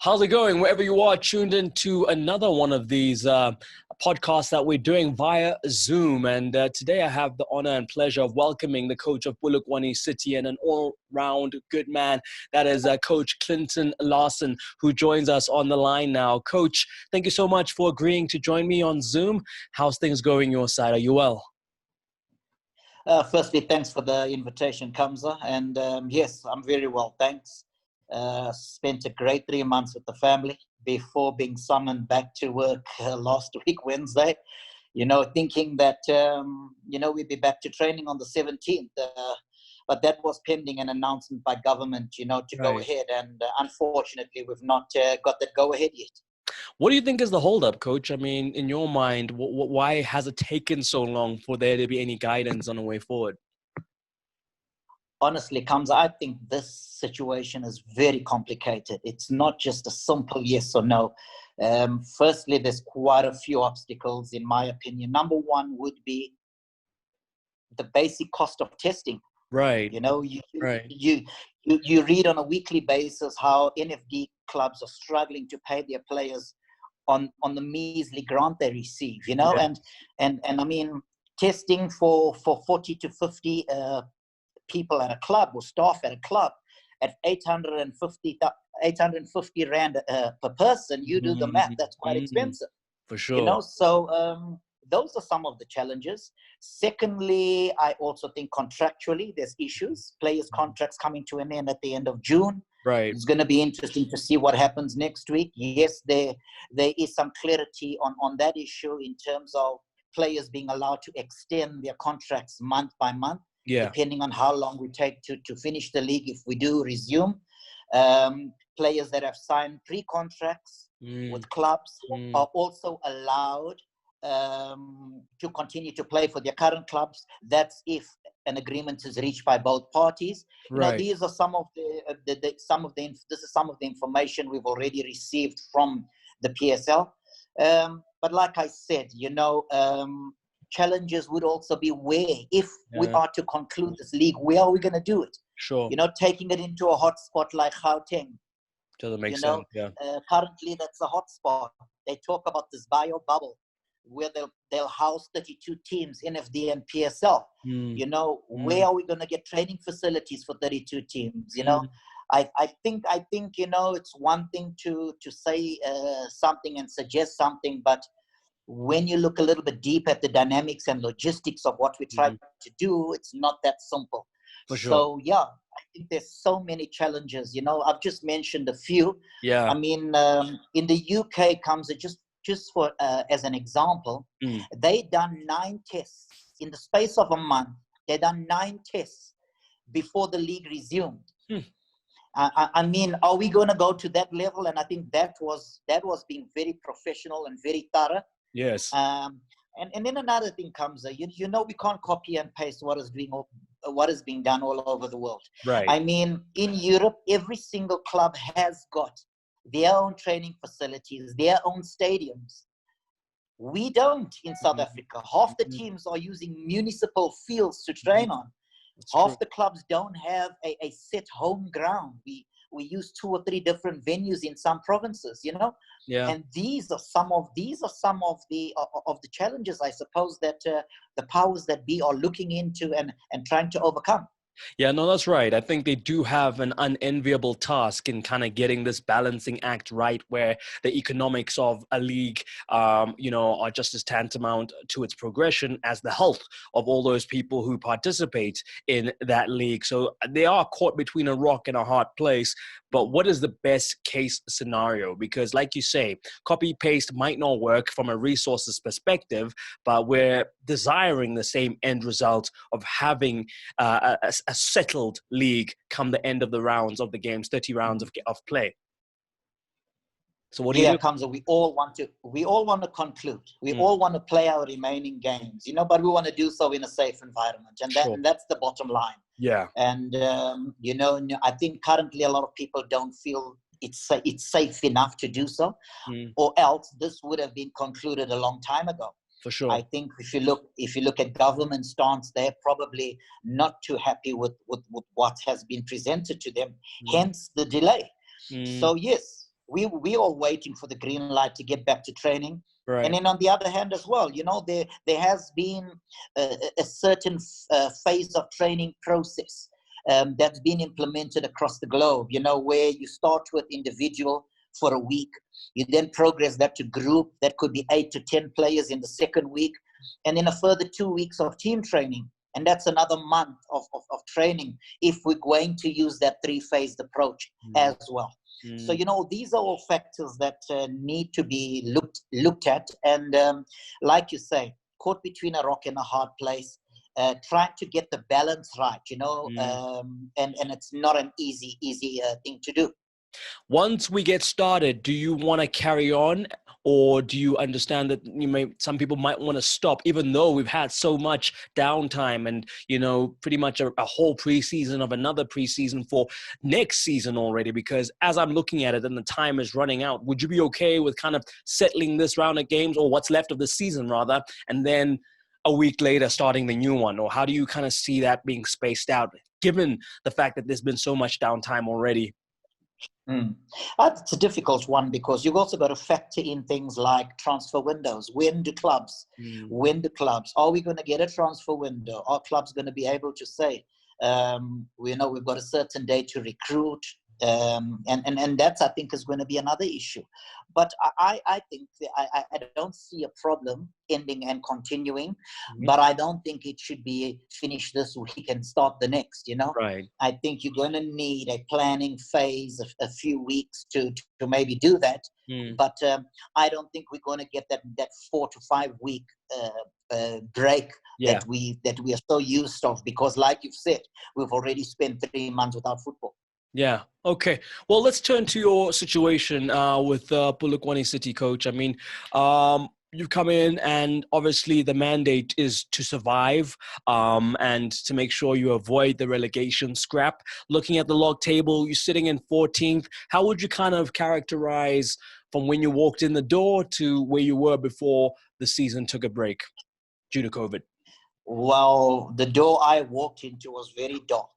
How's it going? Wherever you are, tuned into another one of these podcasts that we're doing via Zoom. And today I have the honor and pleasure of welcoming the coach of Polokwane City and an all-round good man. That is Coach Clinton Larsen, who joins us on the line now. Coach, thank you so much for agreeing to join me on Zoom. How's things going your side? Are you well? Firstly, thanks for the invitation, Kamza. And yes, I'm very well, thanks. Spent a great 3 months with the family before being summoned back to work last week, Wednesday. Thinking that, we'd be back to training on the 17th. But that was pending an announcement by government, to go ahead. And unfortunately, we've not got that go ahead yet. What do you think is the holdup, Coach? I mean, in your mind, why has it taken so long for there to be any guidance on the way forward? Honestly, Kamza, I think this situation is very complicated. It's not just a simple yes or no. Firstly, there's quite a few obstacles, in my opinion. Number one would be the basic cost of testing. Right. You read on a weekly basis how NFD clubs are struggling to pay their players on the measly grant they receive, Yeah. and I mean, testing for 40 to 50 people at a club or staff at a club at 850 rand per person, you do the math, that's quite expensive. For sure. So those are some of the challenges. Secondly, I also think contractually there's issues. Players' contracts coming to an end at the end of June. Right. It's going to be interesting to see what happens next week. Yes, there is some clarity on that issue in terms of players being allowed to extend their contracts month by month, depending on how long we take to finish the league if we do resume. Players that have signed pre-contracts with clubs are also allowed to continue to play for their current clubs. That's if an agreement is reached by both parties. Right. These are some of this is some of the information we've already received from the PSL. But like I said, challenges would also be if we are to conclude this league, where are we going to do it? Sure. Taking it into a hot spot like Gauteng. Doesn't make sense. Yeah. Currently, that's a hot spot. They talk about this bio bubble where they'll house 32 teams, NFD and PSL. Where are we going to get training facilities for 32 teams? I think it's one thing to say something and suggest something, but when you look a little bit deep at the dynamics and logistics of what we try to do, it's not that simple. For sure. So I think there's so many challenges. I've just mentioned a few. Yeah. I mean, in the UK, Kamza, just for as an example, they done 9 tests in the space of a month. They done 9 tests before the league resumed. I mean, are we going to go to that level? And I think that was being very professional and very thorough. Yes. And then another thing comes, we can't copy and paste what is being done all over the world. Right. I mean, in Europe, every single club has got their own training facilities, their own stadiums. We don't in South Africa. Half the teams are using municipal fields to train on. Half the clubs don't have a set home ground. We use 2 or 3 different venues in some provinces, Yeah. And these are some of the challenges, I suppose, that the powers that be are looking into and trying to overcome. Yeah, no, that's right. I think they do have an unenviable task in kind of getting this balancing act right, where the economics of a league, are just as tantamount to its progression as the health of all those people who participate in that league. So they are caught between a rock and a hard place. But what is the best case scenario? Because like you say, copy paste might not work from a resources perspective, but we're desiring the same end result of having a settled league come the end of the rounds of the games, 30 rounds of play. So what do you do? Kamza, we all want to conclude. We all want to play our remaining games, but we want to do so in a safe environment, and that's the bottom line. Yeah. And I think currently a lot of people don't feel it's safe enough to do so, or else this would have been concluded a long time ago. For sure. I think if you look at government stance, they're probably not too happy with what has been presented to them. Hence the delay. So yes, we are waiting for the green light to get back to training. Right. And then on the other hand as well, you know, there has been a certain phase of training process that's been implemented across the globe, you know, where you start with individual for a week, you then progress that to group, that could be 8 to 10 players in the second week, and then a further 2 weeks of team training. And that's another month of training if we're going to use that 3-phased approach as well. So, you know, these are all factors that need to be looked at. And like you say, caught between a rock and a hard place, trying to get the balance right, you know, and it's not an easy thing to do. Once we get started, do you want to carry on, or do you understand that some people might want to stop, even though we've had so much downtime and, you know, pretty much a whole preseason of another preseason for next season already? Because as I'm looking at it and the time is running out, would you be okay with kind of settling this round of games, or what's left of the season rather, and then a week later starting the new one? Or how do you kind of see that being spaced out, given the fact that there's been so much downtime already? It's a difficult one, because you've also got to factor in things like transfer windows. When do clubs? Are we going to get a transfer window? Are clubs going to be able to say, we know we've got a certain day to recruit? And that's, I think, is going to be another issue. But I think I don't see a problem ending and continuing, but I don't think it should be finished this week and start the next, you know? Right. I think you're going to need a planning phase of a few weeks to maybe do that. But I don't think we're going to get that 4 to 5 week break that we are so used of, because like you've said, we've already spent 3 months without football. Yeah. Okay. Well, let's turn to your situation with Polokwane City, coach. I mean, you've come in, and obviously the mandate is to survive and to make sure you avoid the relegation scrap. Looking at the log table, you're sitting in 14th. How would you kind of characterize from when you walked in the door to where you were before the season took a break due to COVID? Well, the door I walked into was very dark.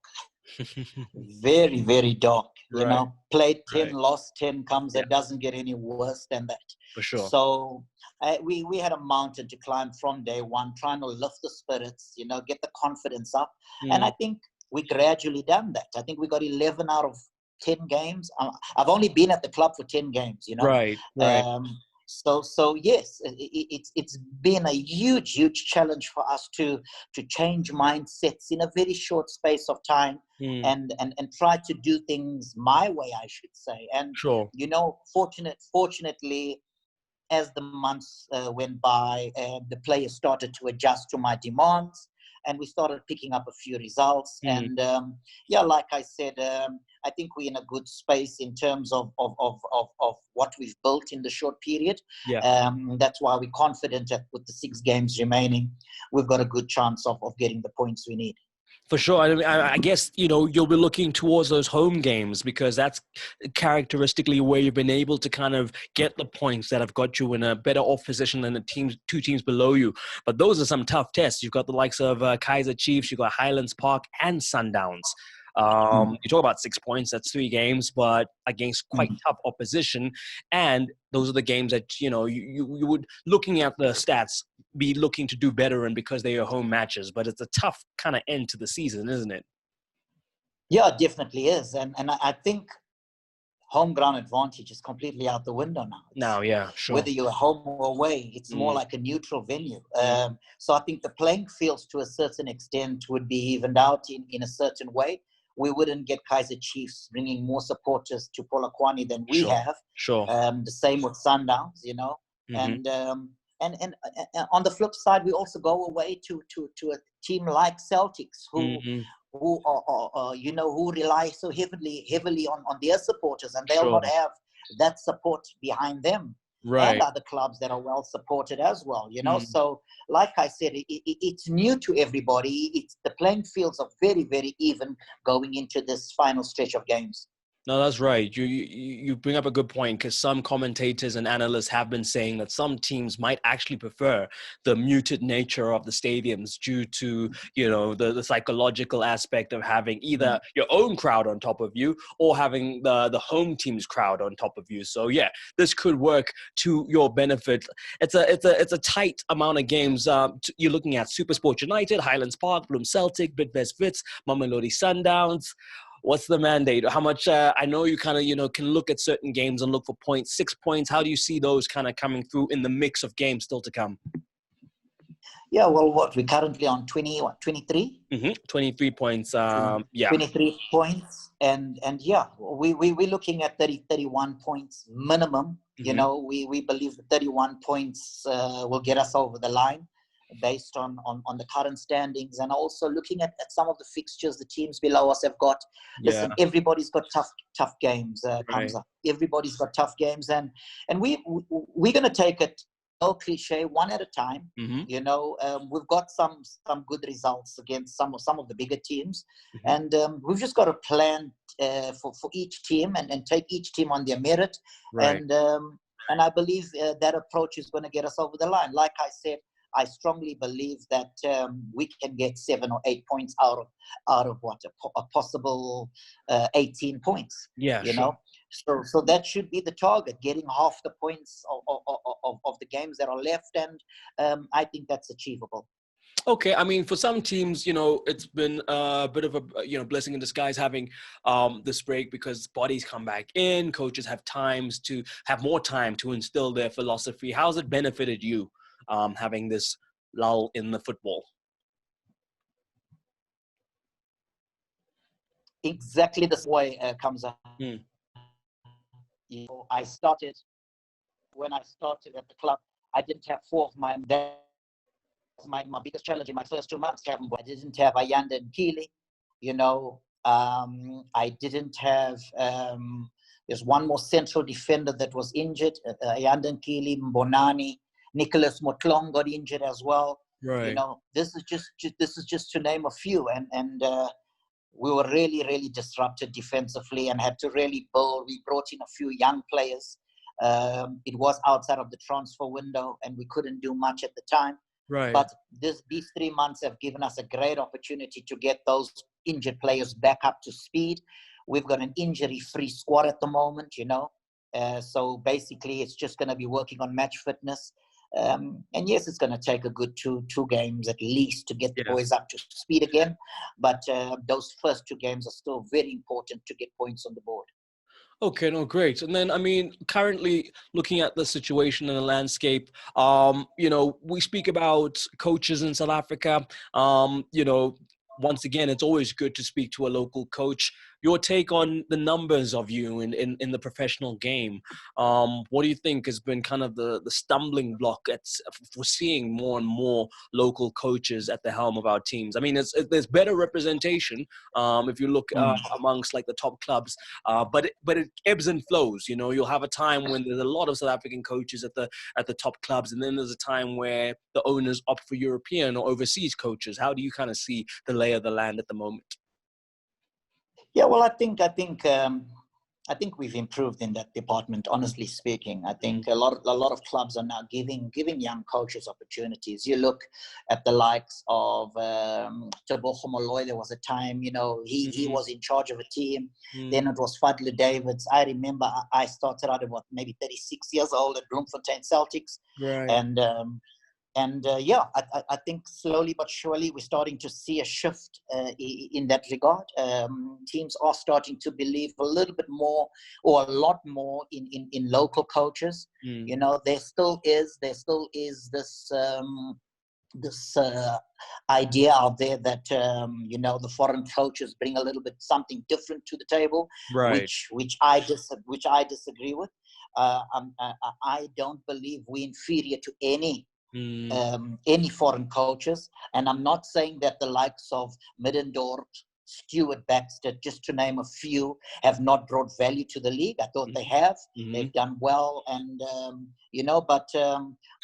Very, very dark. You know, played 10, lost 10, Kamza. It doesn't get any worse than that. For sure. So we had a mountain to climb from day one, trying to lift the spirits, you know, get the confidence up. And I think we gradually done that. I think we got 11 out of 10 games. I've only been at the club for 10 games, you know. Right. So yes, it's been a huge challenge for us to change mindsets in a very short space of time, and try to do things my way, I should say. And you know, fortunately, as the months went by, the players started to adjust to my demands, and we started picking up a few results. And like I said, I think we're in a good space in terms of what we've built in the short period. That's why we're confident that with the 6 games remaining, we've got a good chance of getting the points we need. For sure. I mean, I guess, you know, you'll be looking towards those home games, because that's characteristically where you've been able to kind of get the points that have got you in a better off position than the 2 teams below you. But those are some tough tests. You've got the likes of Kaizer Chiefs, you've got Highlands Park and Sundowns. You talk about 6 points, that's 3 games, but against quite tough opposition. And those are the games that, you know, you would, looking at the stats, be looking to do better in, because they are home matches. But it's a tough kind of end to the season, isn't it? Yeah, it definitely is. And I think home ground advantage is completely out the window now. Yeah, sure. Whether you're home or away, it's more like a neutral venue. So I think the playing fields, to a certain extent, would be evened out in a certain way. We wouldn't get Kaizer Chiefs bringing more supporters to Polokwane than we have. The same with Sundowns, you know. And on the flip side, we also go away to a team like Celtics, who are you know, who rely so heavily on their supporters, and they'll not have that support behind them. And other clubs that are well supported as well, you know. So like I said, it's new to everybody. The playing fields are very, very even going into this final stretch of games. No, that's right. You bring up a good point, because some commentators and analysts have been saying that some teams might actually prefer the muted nature of the stadiums due to, the psychological aspect of having either your own crowd on top of you or having the home team's crowd on top of you. So yeah, this could work to your benefit. It's a tight amount of games. You're looking at SuperSport United, Highlands Park, Bloem Celtic, Bidvest Wits, Mamelodi Sundowns. What's the mandate? How much? I know you kind of, can look at certain games and look for points, 6 points. How do you see those kind of coming through in the mix of games still to come? Yeah, well, we're currently on 23? 23 points. 23 points. And yeah, we're looking at 31 points minimum. We believe the 31 points will get us over the line, based on the current standings, and also looking at some of the fixtures the teams below us have got. Listen, everybody's got tough games, Kamza. Everybody's got tough games, and we're going to take it, no cliche, one at a time. We've got some good results against some of the bigger teams, and we've just got to plan for each team and take each team on their merit. And I believe that approach is going to get us over the line. Like I said, I strongly believe that we can get 7 or 8 points out of what a possible 18 points. Yeah, sure. So that should be the target, getting half the points of the games that are left, and I think that's achievable. Okay, I mean, for some teams, it's been a bit of a blessing in disguise having this break, because bodies come back in, coaches have more time to instill their philosophy. How's it benefited you? Having this lull in the football? Exactly the way Kamza. When I started at the club, I didn't have 4 of my biggest challenge in my first 2 months. I didn't have Ayanda and Keely, I didn't have, there's one more central defender that was injured, Ayanda and Keely, Mbonani. Nicholas Motlong got injured as well. Right. This is just to name a few, and we were really disrupted defensively and had to really build. We brought in a few young players. It was outside of the transfer window, and we couldn't do much at the time. Right. But these 3 months have given us a great opportunity to get those injured players back up to speed. We've got an injury-free squad at the moment. So basically, it's just going to be working on match fitness. And yes, it's going to take a good two games at least to get the boys up to speed again. But those first 2 games are still very important to get points on the board. Okay, no, great. And then, I mean, currently looking at the situation in the landscape, we speak about coaches in South Africa. Once again, it's always good to speak to a local coach. Your take on the numbers of you in the professional game. What do you think has been kind of the stumbling block for seeing more and more local coaches at the helm of our teams? I mean, there's better representation if you look amongst like the top clubs, but it ebbs and flows. You'll have a time when there's a lot of South African coaches at the top clubs, and then there's a time where the owners opt for European or overseas coaches. How do you kind of see the lay of the land at the moment? Yeah, well, I think we've improved in that department. Honestly speaking, I think a lot of clubs are now giving young coaches opportunities. You look at the likes of Tebogo Moloi. There was a time, he was in charge of a team. Then it was Fadlu Davids. I remember I started out at maybe 36 years old at Bloemfontein Celtics, right. And I think slowly but surely we're starting to see a shift in that regard. Teams are starting to believe a little bit more, or a lot more, in local coaches. There still is this idea out there that the foreign coaches bring a little bit something different to the table, right. which I disagree with. I don't believe we're inferior to any foreign coaches, and I'm not saying that the likes of Middendorp, Stuart Baxter, just to name a few, have not brought value to the league. I thought they have. They've done well, and but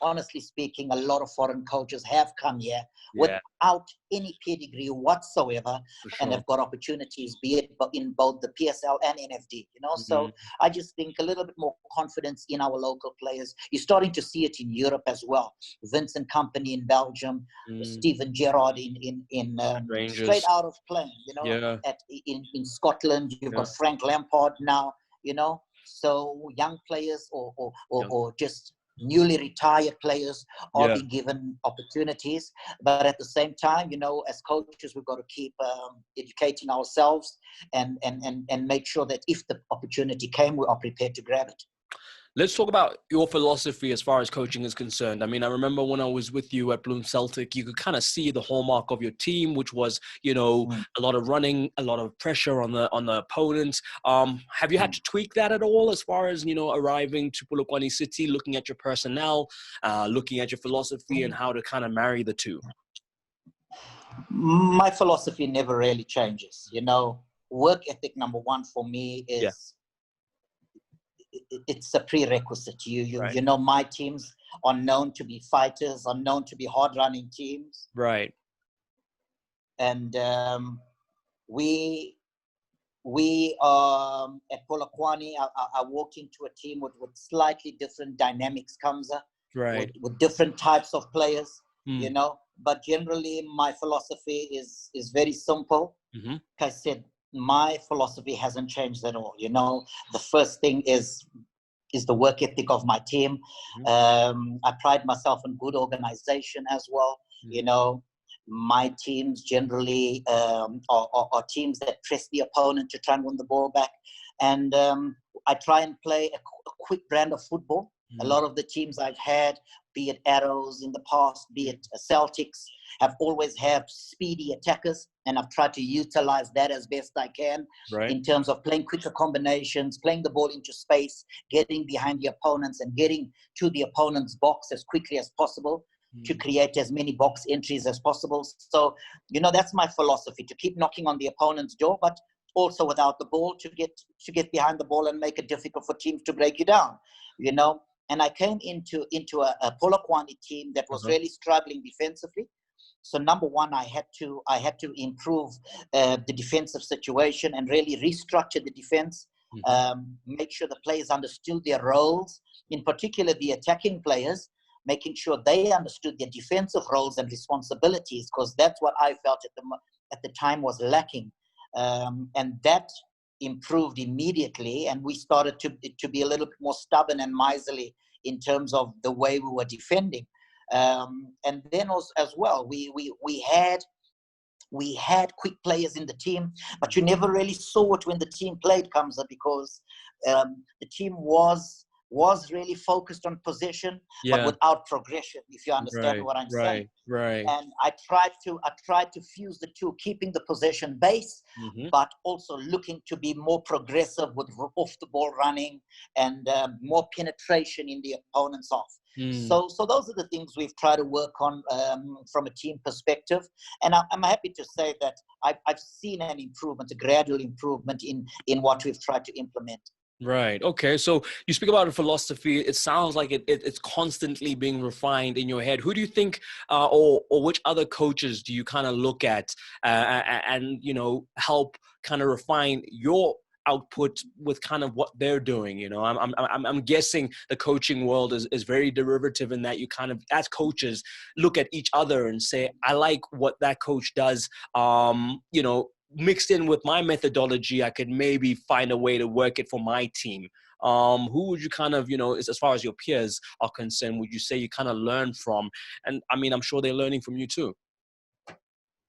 honestly speaking, a lot of foreign coaches have come here without any pedigree whatsoever, and have got opportunities, be it in both the PSL and NFD. So I just think a little bit more confidence in our local players. You're starting to see it in Europe as well. Vincent Kompany in Belgium, Steven Gerrard in straight out of playing. In Scotland, you've got Frank Lampard now. So young players or just newly retired players are being given opportunities. But at the same time, as coaches, we've got to keep educating ourselves and make sure that if the opportunity came, we are prepared to grab it. Let's talk about your philosophy as far as coaching is concerned. I mean, I remember when I was with you at Bloom Celtic, you could kind of see the hallmark of your team, which was, a lot of running, a lot of pressure on the opponents. Have you had to tweak that at all as far as, arriving to Polokwane City, looking at your personnel, looking at your philosophy and how to kind of marry the two? My philosophy never really changes. Work ethic, number one for me is... It's a prerequisite. My teams are known to be fighters, are known to be hard-running teams. Right. And we at Polokwane, I walked into a team with slightly different dynamics, Kamza, with different types of players, But generally, my philosophy is very simple. Like I said, my philosophy hasn't changed at all. The first thing is the work ethic of my team. I pride myself in good organization as well. My teams generally are teams that press the opponent to try and win the ball back. And I try and play a quick brand of football. A lot of the teams I've had, be it Arrows in the past, be it Celtics, have always had speedy attackers, and I've tried to utilize that as best I can in terms of playing quicker combinations, playing the ball into space, getting behind the opponents and getting to the opponent's box as quickly as possible to create as many box entries as possible. So, that's my philosophy, to keep knocking on the opponent's door, but also without the ball to get behind the ball and make it difficult for teams to break you down, And I came into a Polokwane team that was really struggling defensively. So number one, I had to improve the defensive situation and really restructure the defense, make sure the players understood their roles, in particular the attacking players, making sure they understood their defensive roles and responsibilities, because that's what I felt at the time was lacking. And that improved immediately, and we started to be a little bit more stubborn and miserly in terms of the way we were defending. And then as well, we had quick players in the team, but you never really saw it when the team played, Kamza, because the team was really focused on possession, but without progression, if you understand what I'm saying. Right. And I tried to fuse the two, keeping the possession base, but also looking to be more progressive with off the ball running and more penetration in the opponent's half. So those are the things we've tried to work on from a team perspective. And I'm happy to say that I've seen an improvement, a gradual improvement in what we've tried to implement. Right. Okay. So you speak about a philosophy. It sounds like it's constantly being refined in your head. Who do you think, or which other coaches do you kind of look at and help kind of refine your output with kind of what they're doing? I'm guessing the coaching world is very derivative in that you kind of, as coaches, look at each other and say, I like what that coach does. Mixed in with my methodology, I could maybe find a way to work it for my team. Who would you kind of, as far as your peers are concerned, would you say you kind of learn from? And I mean, I'm sure they're learning from you too.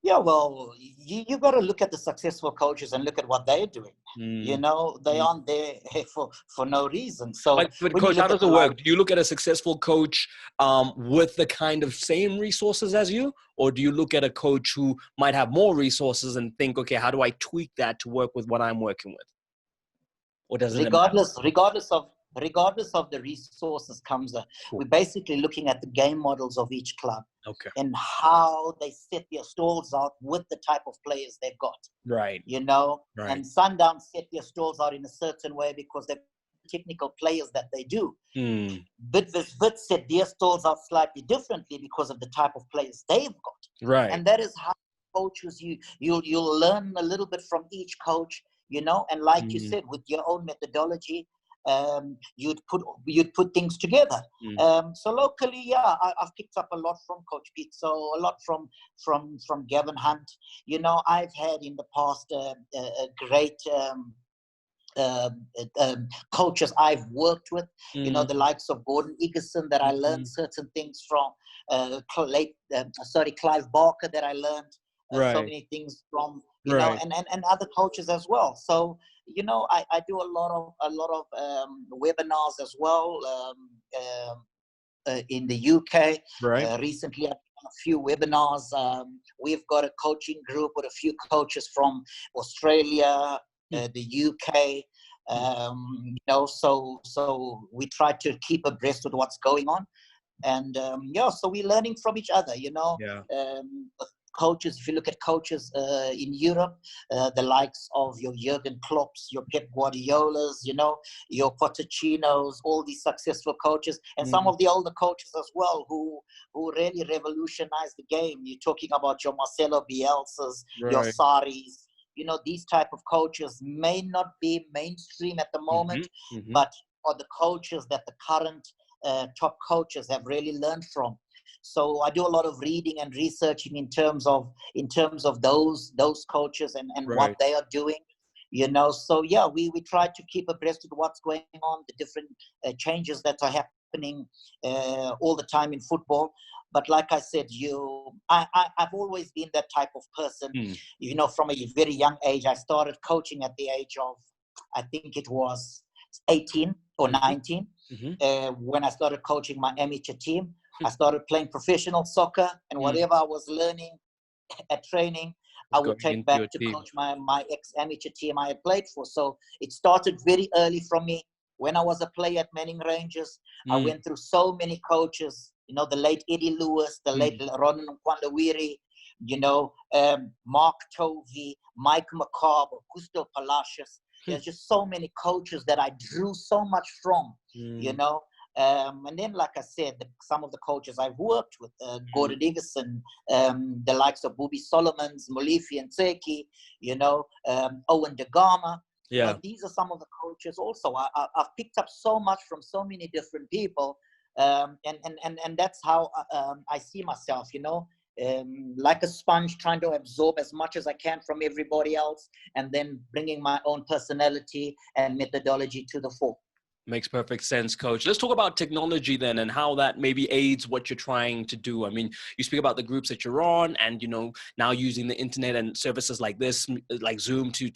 Yeah, well, you got to look at the successful coaches and look at what they're doing. They aren't there for no reason. So, but coach, how does it work? Do you look at a successful coach with the kind of same resources as you, or do you look at a coach who might have more resources and think, okay, how do I tweak that to work with what I'm working with? Or does it regardless regardless of the resources comes, Cool. we're basically looking at the game models of each club. Okay. And how they set their stalls out with the type of players they've got. Right. You know, Right. and Sundown set their stalls out in a certain way because they're technical players that they do. But Wit set their stalls out slightly differently because of the type of players they've got. Right. And that is how coaches, you'll learn a little bit from each coach, you know, and like you said, with your own methodology, you'd put things together. So locally, yeah, I've picked up a lot from Coach Pete, so a lot from Gavin Hunt. You know, I've had in the past a great coaches I've worked with. You know, the likes of Gordon Egerson that I learned certain things from. Clive Barker that I learned so many things from. You know, and other coaches as well. So you know, I do a lot of webinars as well in the UK. Recently, I've done a few webinars. We've got a coaching group with a few coaches from Australia, the UK. You know, so we try to keep abreast with what's going on, and yeah, so we're learning from each other. You know, coaches, if you look at coaches in Europe, the likes of your Jurgen Klopps, your Pep Guardiolas, you know, your Potocchinos, all these successful coaches, and some of the older coaches as well who really revolutionized the game. You're talking about your Marcelo Bielsas, your Saris, you know, these type of coaches may not be mainstream at the moment, but are the coaches that the current top coaches have really learned from. So I do a lot of reading and researching in terms of those coaches and what they are doing, you know. So yeah, we try to keep abreast with what's going on, the different changes that are happening all the time in football. But like I said, I've always been that type of person. You know, from a very young age, I started coaching at the age of, I think it was 18 or 19, when I started coaching my amateur team. I started playing professional soccer, and whatever I was learning at training, I would take back to coach my ex-amateur team I had played for. So it started very early from me. When I was a player at Manning Rangers, I went through so many coaches, you know, the late Eddie Lewis, the late Ronan Kwandawiri, you know, Mark Tovey, Mike McCarver, Gusto Palacios. There's just so many coaches that I drew so much from, you know. And then, like I said, some of the coaches I've worked with, Gordon Egerson, the likes of Bobby Solomons, Molifi and Tseki, you know, Owen DeGama. You know, these are some of the coaches also. I've picked up so much from so many different people. And that's how I see myself, you know, like a sponge, trying to absorb as much as I can from everybody else, and then bringing my own personality and methodology to the fore. Makes perfect sense, Coach. Let's talk about technology then, and how that maybe aids what you're trying to do. I mean, you speak about the groups that you're on, and you know, now using the internet and services like this, like Zoom, to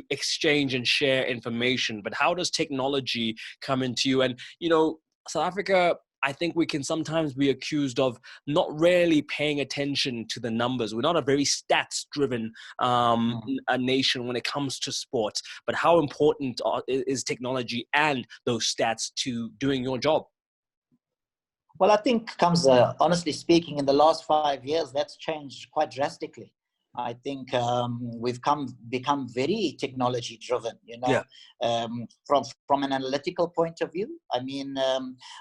exchange and share information. But how does technology come into you? And you know, South Africa, I think we can sometimes be accused of not really paying attention to the numbers. We're not a very stats-driven a nation when it comes to sports. But how important is technology and those stats to doing your job? Well, I think, Kamza, honestly speaking, in the last 5 years, that's changed quite drastically. I think we've become very technology driven, you know, from an analytical point of view. I mean,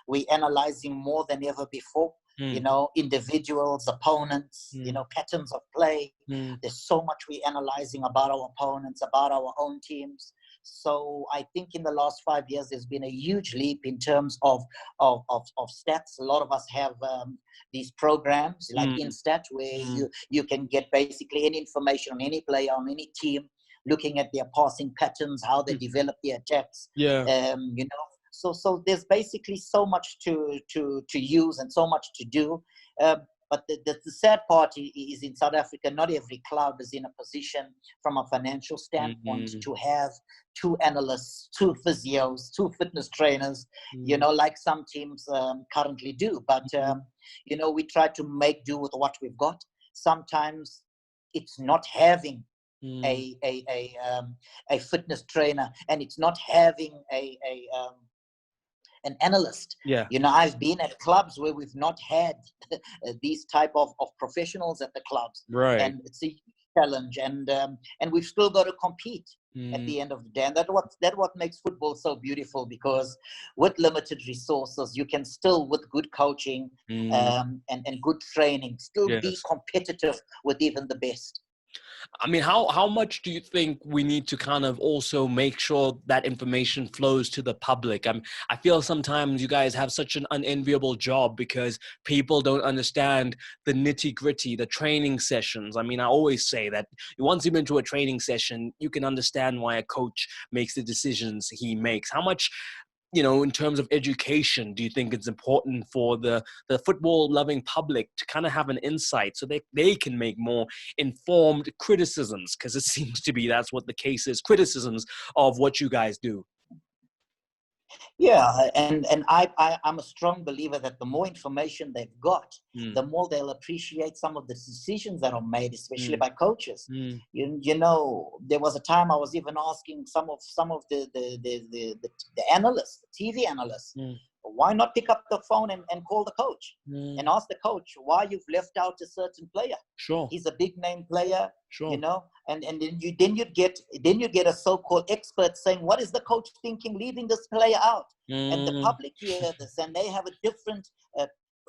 we're analyzing more than ever before, you know, individuals, opponents, you know, patterns of play. There's so much we're analyzing about our opponents, about our own teams. So I think in the last 5 years, there's been a huge leap in terms of stats. A lot of us have these programs like Instat, where you can get basically any information on any player, on any team, looking at their passing patterns, how they develop their attacks. You know, so there's basically so much to use and so much to do. But the sad part is, in South Africa, not every club is in a position from a financial standpoint to have 2 analysts, 2 physios, 2 fitness trainers, you know, like some teams currently do. But, you know, we try to make do with what we've got. Sometimes it's not having a fitness trainer, and it's not having an analyst. Yeah. I've been at clubs where we've not had these type of professionals at the clubs. Right. And it's a challenge, and we've still got to compete at the end of the day. And that what makes football so beautiful, because with limited resources, you can still, with good coaching and good training, still be competitive with even the best. I mean, how much do you think we need to kind of also make sure that information flows to the public? I feel sometimes you guys have such an unenviable job because people don't understand the nitty-gritty, the training sessions. I mean, I always say that once you've been to a training session, you can understand why a coach makes the decisions he makes. How much, in terms of education, do you think it's important for the football loving public to kind of have an insight so they can make more informed criticisms? Because it seems to be that's what the case is, criticisms of what you guys do. Yeah, and I'm a strong believer that the more information they've got, the more they'll appreciate some of the decisions that are made, especially by coaches. There was a time I was even asking some of the analysts, the TV analysts, why not pick up the phone and call the coach and ask the coach why you've left out a certain player? Sure. He's a big name player, sure. And then you'd get a so-called expert saying, what is the coach thinking leaving this player out? And the public hear this, and they have a different,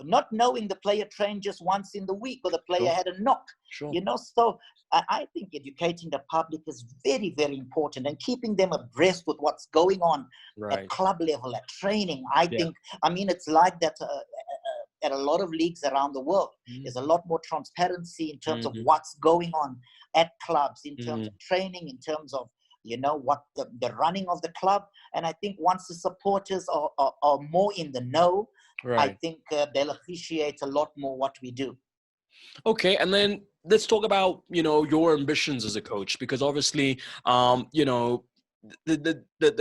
not knowing the player trained just once in the week, or the player had a knock. Sure. So I think educating the public is very, very important, and keeping them abreast with what's going on at club level, at training. I think, it's like that at a lot of leagues around the world. There's a lot more transparency in terms of what's going on at clubs, in terms of training, in terms of, what the running of the club. And I think once the supporters are more in the know, I think they'll appreciate a lot more what we do. Okay, and then let's talk about, your ambitions as a coach, because obviously, the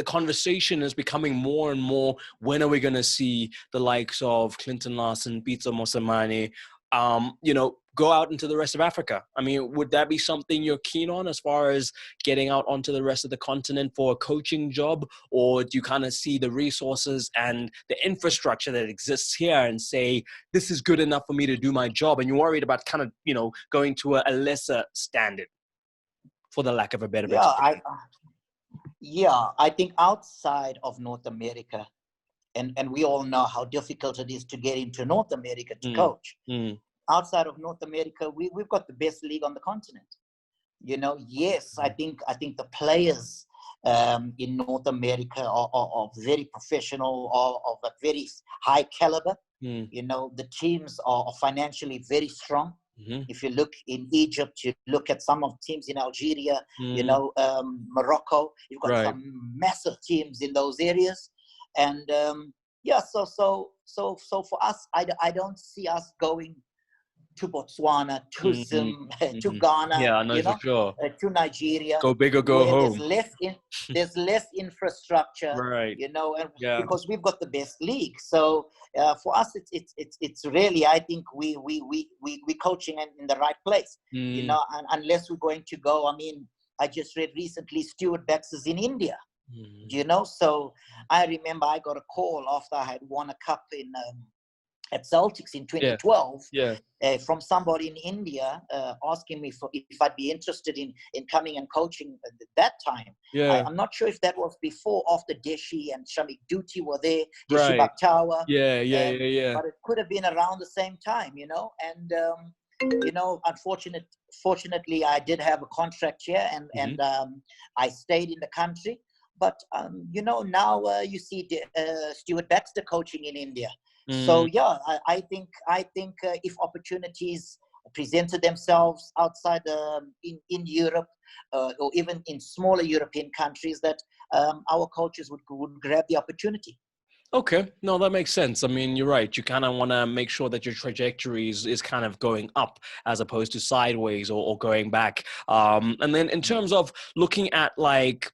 conversation is becoming more and more, when are we going to see the likes of Clinton Larsen, Pitso Mosamane, go out into the rest of Africa? I mean, would that be something you're keen on as far as getting out onto the rest of the continent for a coaching job? Or do you kind of see the resources and the infrastructure that exists here and say, this is good enough for me to do my job, and you're worried about kind of, going to a lesser standard, for the lack of a better expression? I think outside of North America, and we all know how difficult it is to get into North America to coach. Outside of North America, we've got the best league on the continent. Yes, I think the players in North America are very professional, are of a very high caliber. The teams are financially very strong. If you look in Egypt, you look at some of the teams in Algeria, Morocco, you've got some massive teams in those areas. And so for us, I don't see us going to Botswana, to Zim, to Ghana, to Nigeria. Go big or go home. There's less infrastructure, because we've got the best league. So for us, it's really, I think we coaching in the right place. And unless we're going to go, I just read recently Stuart Baxx is in India. So I remember I got a call after I had won a cup at Celtics in 2012 from somebody in India asking me if I'd be interested in coming and coaching at that time. I'm not sure if that was before or after Deshi and Shamik Duty were there, Deshi Baktawa. But it could have been around the same time, and unfortunately I did have a contract here, and I stayed in the country. But now you see Stuart Baxter coaching in India. So I think if opportunities presented themselves outside in Europe or even in smaller European countries, that our coaches would grab the opportunity. Okay, no, that makes sense. I mean, you're right. You kind of want to make sure that your trajectory is kind of going up as opposed to sideways or going back. And then in terms of looking at like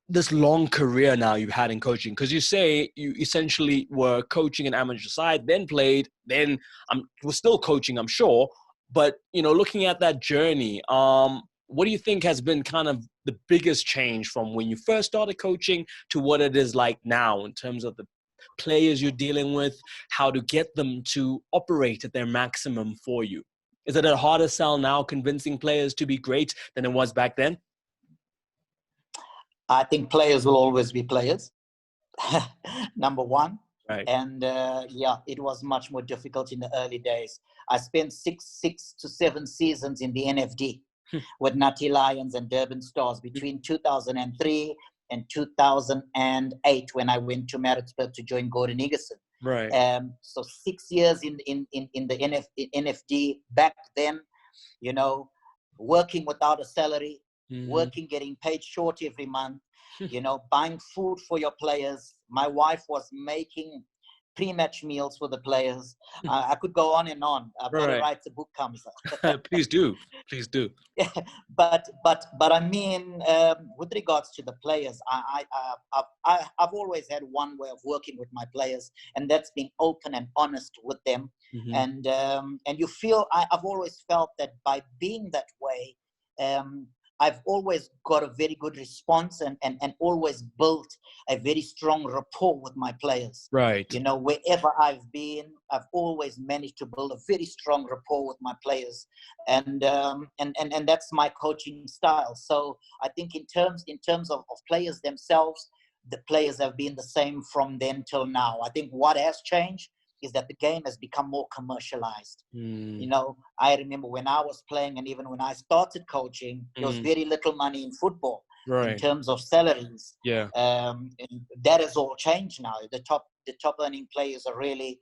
this long career now you've had in coaching, because you say you essentially were coaching an amateur side, then played, then was still coaching, I'm sure. But, looking at that journey, what do you think has been kind of the biggest change from when you first started coaching to what it is like now in terms of the players you're dealing with, how to get them to operate at their maximum for you? Is it a harder sell now convincing players to be great than it was back then? I think players will always be players. Number one. Right. And yeah, it was much more difficult in the early days. I spent six to 7 seasons in the NFD with Nutty Lions and Durban Stars between 2003 and 2008 when I went to Maritzburg to join Gordon Egerson. Right. So 6 years in the NFD back then, you know, working without a salary, working, getting paid short every month, you know, buying food for your players. My wife was making pre-match meals for the players. I could go on and on. I've got to write a book, Kamza. Please do. Please do. Yeah, but I mean, with regards to the players, I've always had one way of working with my players, and that's being open and honest with them. And you feel, I've always felt that by being that way, I've always got a very good response and always built a very strong rapport with my players. Right. You know, wherever I've been, I've always managed to build a very strong rapport with my players. And that's my coaching style. So I think in terms of players themselves, the players have been the same from then till now. I think what has changed is that the game has become more commercialized. You know, I remember when I was playing and even when I started coaching, there was very little money in football in terms of salaries. Yeah. And that has all changed now. The top earning players are really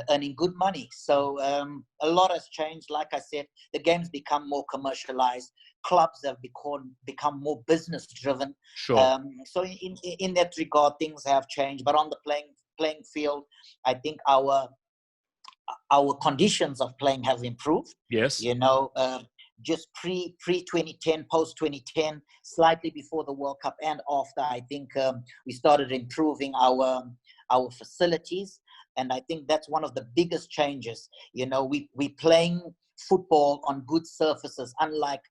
earning good money. So a lot has changed. Like I said, the game's become more commercialized. Clubs have become more business driven. Sure. So in that regard, things have changed. But on the playing field, I think our conditions of playing have improved. Yes. You know, just pre 2010, post 2010, slightly before the World Cup and after, I think we started improving our facilities, and I think that's one of the biggest changes. You know, we playing football on good surfaces, unlike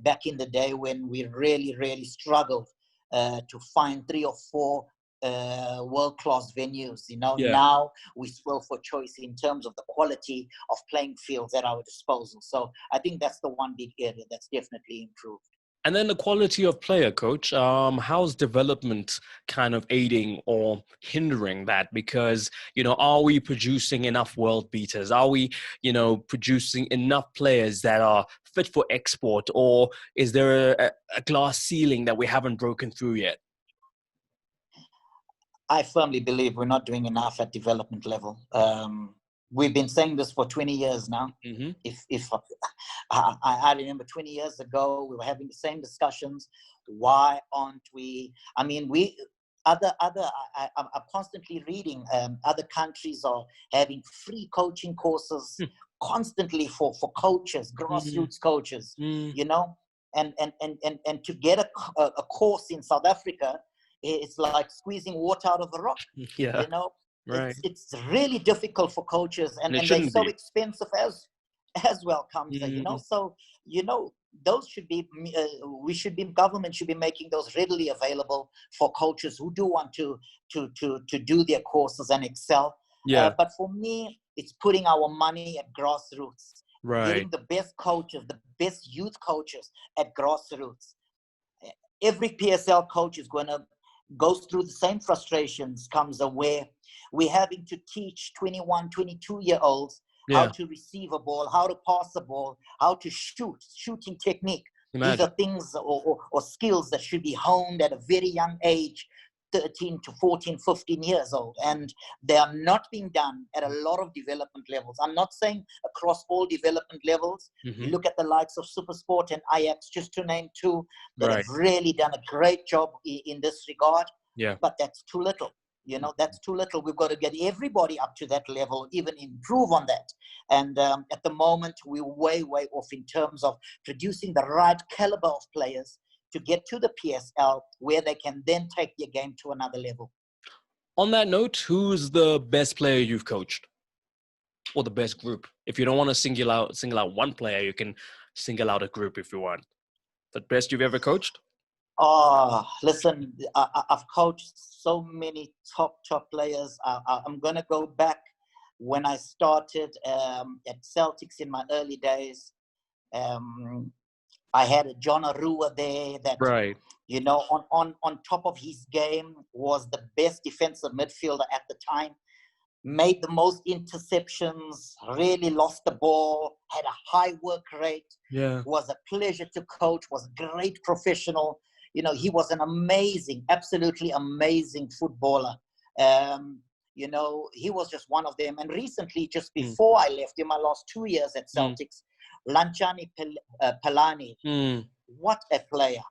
back in the day when we really struggled to find 3 or 4 world-class venues. You know, now we spoil for choice in terms of the quality of playing fields at our disposal. So I think that's the one big area that's definitely improved. And then the quality of player, coach, how's development kind of aiding or hindering that? Because, you know, are we producing enough world beaters? Are we, you know, producing enough players that are fit for export? Or is there a glass ceiling that we haven't broken through yet? I firmly believe we're not doing enough at development level. We've been saying this for 20 years now. If I remember 20 years ago, we were having the same discussions. Why aren't we? I mean, I'm constantly reading. Other countries are having free coaching courses constantly for coaches, grassroots coaches. You know, and to get a course in South Africa, it's like squeezing water out of a rock. You know. Right. It's really difficult for coaches, and they're so expensive as well, Kamza, you know. So, you know, those should be, government should be making those readily available for coaches who do want to do their courses and excel. But for me, it's putting our money at grassroots, getting the best coaches, the best youth coaches at grassroots. Every PSL coach is going to go through the same frustrations, Kamza, where we're having to teach 21, 22-year-olds how to receive a ball, how to pass a ball, how to shooting technique. These are things or skills that should be honed at a very young age, 13 to 14, 15 years old. And they are not being done at a lot of development levels. I'm not saying across all development levels. You look at the likes of SuperSport and Ajax, just to name 2, that have really done a great job in this regard. But that's too little. You know, that's too little. We've got to get everybody up to that level, even improve on that. And at the moment, we're way off in terms of producing the right caliber of players to get to the PSL where they can then take their game to another level. On that note, who's the best player you've coached? Or the best group? If you don't want to single out one player, you can single out a group if you want. The best you've ever coached? Oh, listen, I've coached so many top players. I'm going to go back when I started at Celtics in my early days. I had a John Arua there that, Right. you know, on top of his game was the best defensive midfielder at the time. Made the most interceptions, really lost the ball, had a high work rate, Yeah. was a pleasure to coach, was a great professional. You know, he was an amazing, absolutely amazing footballer. You know, he was just one of them. And recently, just before I left, in my last 2 years at Celtics, Lanchani Pelani, what a player.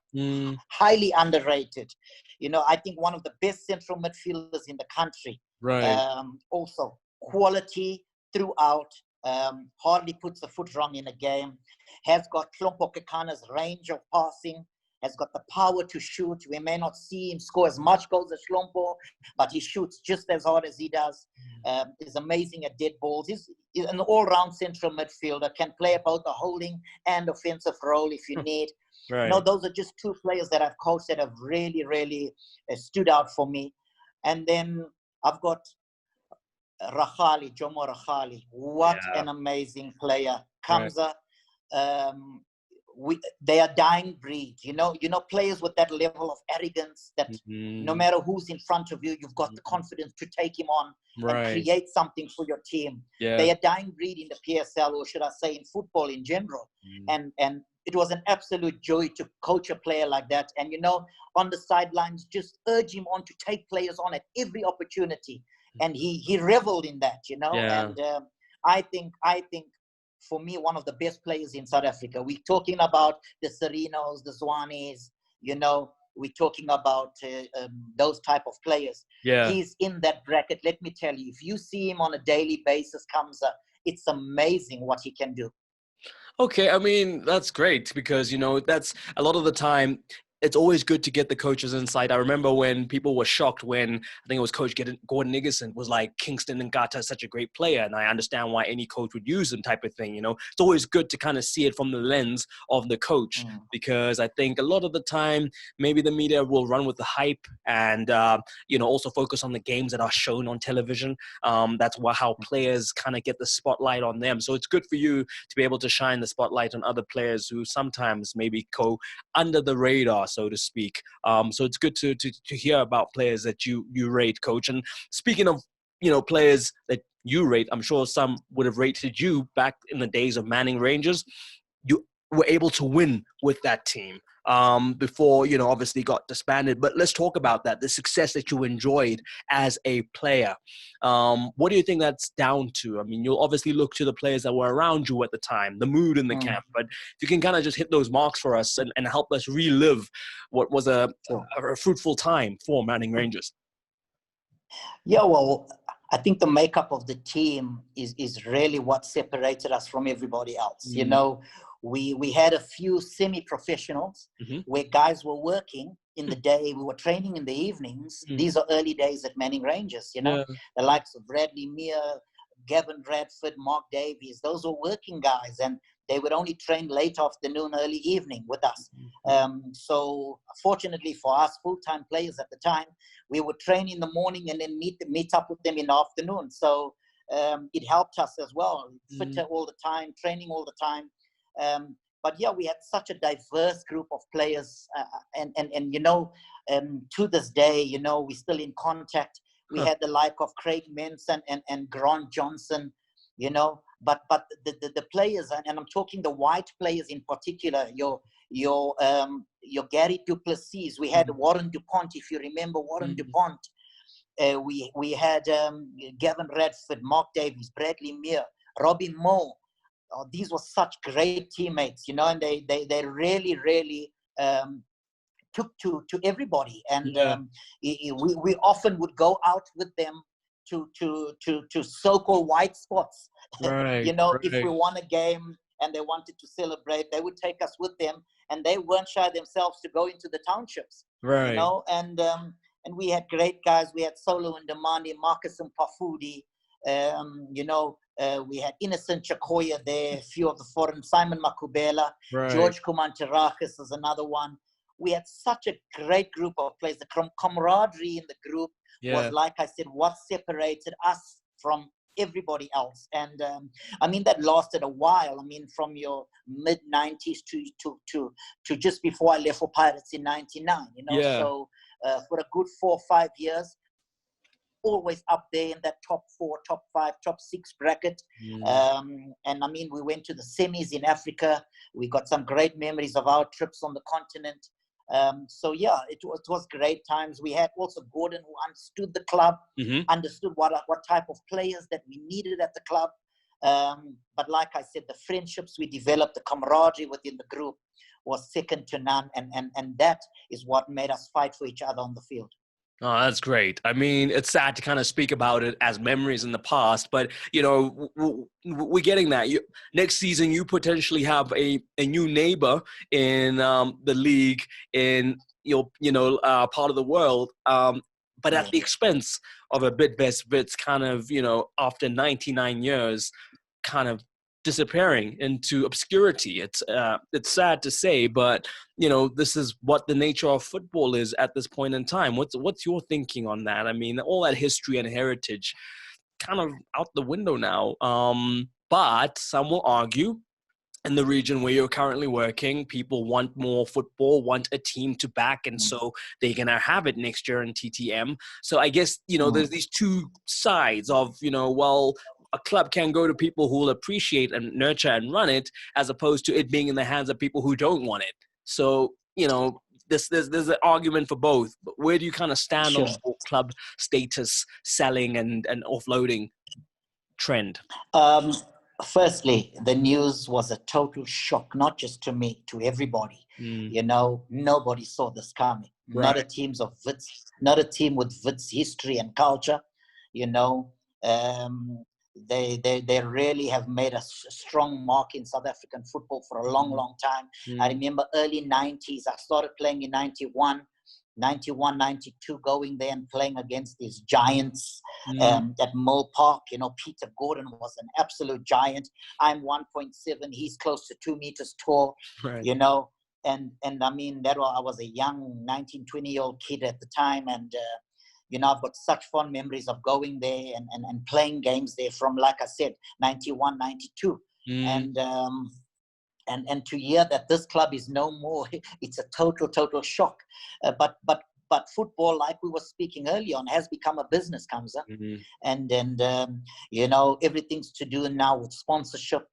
Highly underrated. You know, I think one of the best central midfielders in the country. Right. Also, quality throughout. Hardly puts a foot wrong in a game. Has got Hlompo Kekana's range of passing. Has got the power to shoot. We may not see him score as much goals as Hlompo, but he shoots just as hard as he does. Is amazing at dead balls. He's an all-round central midfielder. Can play both the holding and offensive role if you need. Right. You know, those are just two players that I've coached that have really, really stood out for me. And then I've got Rahali, Jomo Rahali. What an amazing player. Kamza. They are dying breed. You know, players with that level of arrogance that no matter who's in front of you, you've got the confidence to take him on and create something for your team. They are dying breed in the PSL, or should I say in football in general. And it was an absolute joy to coach a player like that. And, you know, on the sidelines, just urge him on to take players on at every opportunity. And he reveled in that, you know. And I think for me, one of the best players in South Africa. We're talking about the Serinos, the Zwanis, you know, we're talking about those type of players. He's in that bracket. Let me tell you, if you see him on a daily basis, Kamza, it's amazing what he can do. Okay, I mean, that's great because, you know, that's a lot of the time. It's always good to get the coach's insight. I remember when people were shocked when I think it was Coach Gordon Niggerson was like, Kingston Ngata is such a great player, and I understand why any coach would use him type of thing. You know, it's always good to kind of see it from the lens of the coach because I think a lot of the time maybe the media will run with the hype and you know, also focus on the games that are shown on television. That's how players kind of get the spotlight on them. So it's good for you to be able to shine the spotlight on other players who sometimes maybe go under the radar, so to speak. So it's good to hear about players that you rate, Coach. And speaking of, you know, players that you rate, I'm sure some would have rated you back in the days of Manning Rangers. You were able to win with that team before, you know, obviously got disbanded. But let's talk about that, the success that you enjoyed as a player. What do you think that's down to? I mean, you'll obviously look to the players that were around you at the time, the mood in the camp, but if you can kind of just hit those marks for us and help us relive what was a fruitful time for Manning Rangers. Yeah, well, I think the makeup of the team is really what separated us from everybody else. You know, we had a few semi-professionals where guys were working in the day, we were training in the evenings. These are early days at Manning Rangers, you know, the likes of Bradley Meir, Gavin Radford, Mark Davies, those were working guys, and they would only train late afternoon, early evening with us. So fortunately for us full-time players at the time, we would train in the morning and then meet up with them in the afternoon. So it helped us as well, fitter all the time, training all the time. But yeah, we had such a diverse group of players, and you know, to this day, you know, we're still in contact. We had the like of Craig Menson and Grant Johnson, you know, but the players, and I'm talking the white players in particular, your Gary Duplessis. We had Warren DuPont, if you remember Warren DuPont. We had Gavin Radford, Mark Davies, Bradley Meir, Robin Moore. These were such great teammates, you know, and they really took to everybody. And we often would go out with them to so-called white spots. You know, if we won a game and they wanted to celebrate, they would take us with them, and they weren't shy themselves to go into the townships. You know, and we had great guys. We had Solo and Damani, Marcus and Pafudi, We had Innocent Chakoya there, a few of the foreign, Simon Makubela, right. George Kumantarakis is another one. We had such a great group of players. The camaraderie in the group was, like I said, what separated us from everybody else. And that lasted a while. From your mid 90s to just before I left for Pirates in 99, So for a good 4 or 5 years, always up there in that top 4, top 5, top 6 bracket. We went to the semis in Africa. We got some great memories of our trips on the continent. It was great times. We had also Gordon, who understood the club, understood what type of players that we needed at the club. But like I said, the friendships we developed, the camaraderie within the group was second to none. And that is what made us fight for each other on the field. Oh, that's great. It's sad to kind of speak about it as memories in the past, but, we're getting that. Next season, you potentially have a new neighbor in the league in your, part of the world, but at the expense of a Bidvest Wits kind of, after 99 years, kind of disappearing into obscurity. It's sad to say, but this is what the nature of football is at this point in time. What's your thinking on that? All that history and heritage kind of out the window now. But some will argue, in the region where you're currently working, people want more football, want a team to back, and so they're gonna have it next year in TTM. So I guess there's these two sides of a club can go to people who will appreciate and nurture and run it, as opposed to it being in the hands of people who don't want it. So there's an argument for both. But where do you kind of stand on the club status selling and offloading trend? Firstly, the news was a total shock, not just to me, to everybody. Nobody saw this coming. Right. Not a team of Wits, not a team with Wits history and culture. They really have made a strong mark in South African football for a long, long time. I remember early 90s, I started playing in 91, 92, going there and playing against these giants at Mill Park. Peter Gordon was an absolute giant. I'm 1.7. He's close to 2 meters tall, right. And that I was a young 19, 20-year-old kid at the time. And, I've got such fond memories of going there and playing games there from, like I said, 91, 92. And to hear that this club is no more, it's a total shock. But football, like we were speaking earlier on, has become a business, Kamza. And everything's to do now with sponsorship.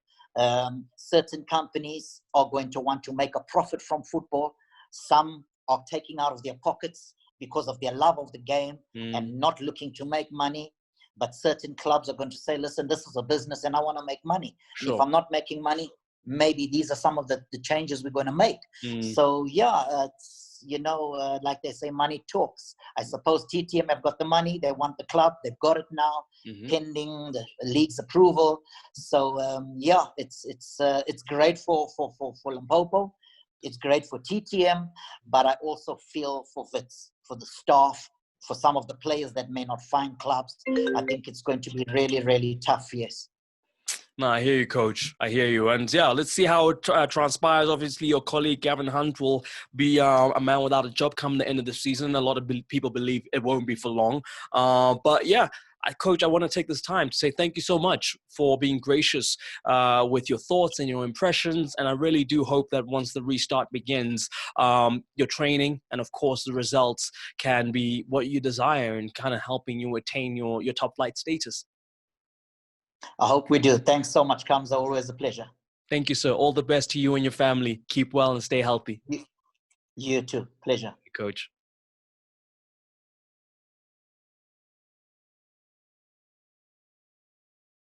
Certain companies are going to want to make a profit from football. Some are taking out of their pockets because of their love of the game and not looking to make money. But certain clubs are going to say, listen, this is a business and I want to make money. Sure. If I'm not making money, maybe these are some of the changes we're going to make. So it's, like they say, money talks. I suppose TTM have got the money. They want the club. They've got it now, pending the league's approval. So it's great for Limpopo. It's great for TTM, but I also feel for Wits, for the staff, for some of the players that may not find clubs. I think it's going to be really, really tough, yes. No, I hear you, Coach. I hear you. And let's see how it transpires. Obviously, your colleague, Gavin Hunt, will be a man without a job come the end of the season. A lot of people believe it won't be for long. Coach, I want to take this time to say thank you so much for being gracious with your thoughts and your impressions. And I really do hope that once the restart begins, your training and, of course, the results can be what you desire and kind of helping you attain your top flight status. I hope we do. Thanks so much, Kamza. Always a pleasure. Thank you, sir. All the best to you and your family. Keep well and stay healthy. You too. Pleasure. Coach.